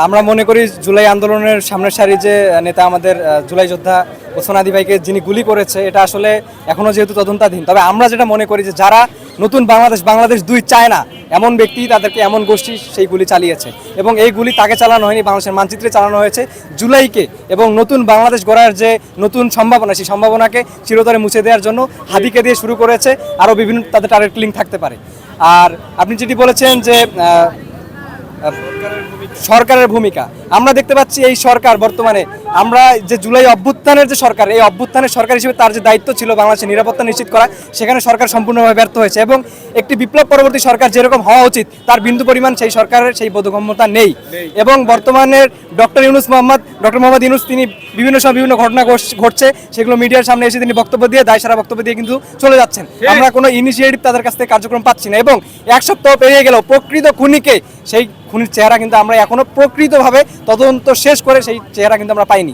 আমরা মনে করি জুলাই আন্দোলনের সামনের সারি যে নেতা আমাদের জুলাই যোদ্ধা ওসমান আদি ভাইকে যিনি গুলি করেছে, এটা আসলে এখনো যেহেতু তদন্তাধীন, তবে আমরা যেটা মনে করি যে যারা নতুন বাংলাদেশ 2 চায় না এমন ব্যক্তি, তাদেরকে এমন গোষ্ঠী সেই গুলি চালিয়েছে এবং এই গুলি তাকে চালানো হয়নি, বাংলাদেশের মানচিত্রে চালানো হয়েছে জুলাইকে এবং নতুন বাংলাদেশ গড়ার যে নতুন সম্ভাবনা, সেই সম্ভাবনাকে চিরতরে মুছে দেওয়ার জন্য হাদিকে দিয়ে শুরু করেছে। আরও বিভিন্ন তাদের টার্গেট কিলিং থাকতে পারে। আর আপনি যেটি বলেছেন যে সরকারের ভূমিকা, আমরা দেখতে পাচ্ছি এই সরকার বর্তমানে, আমরা যে জুলাই অভ্যুত্থানের যে সরকার, এই অভ্যুত্থানের সরকার হিসেবে তার যে দায়িত্ব ছিল বাংলাদেশের নিরাপত্তা নিশ্চিত করা, সেখানে সরকার সম্পূর্ণভাবে ব্যর্থ হয়েছে এবং একটি বিপ্লব পরবর্তী সরকার যেরকম হওয়া উচিত তার বিন্দু পরিমাণ সেই সরকারের সেই বোধগম্যতা নেই। এবং বর্তমানের ডক্টর মোহাম্মদ ইউনূস তিনি বিভিন্ন সময় বিভিন্ন ঘটনা ঘটছে, সেগুলো মিডিয়ার সামনে এসে তিনি বক্তব্য দিয়ে দায়সারা বক্তব্য দিয়ে কিন্তু চলে যাচ্ছেন। আমরা কোনো ইনিশিয়েটিভ তাদের কাছ থেকে কার্যক্রম পাচ্ছি না এবং 1 সপ্তাহ পেরিয়ে গেলেও প্রকৃত খুনিকে, সেই খুনির চেহারা কিন্তু আমরা এখনো প্রকৃতভাবে তদন্ত শেষ করে সেই চেহারা কিন্তু আমরা পাইনি।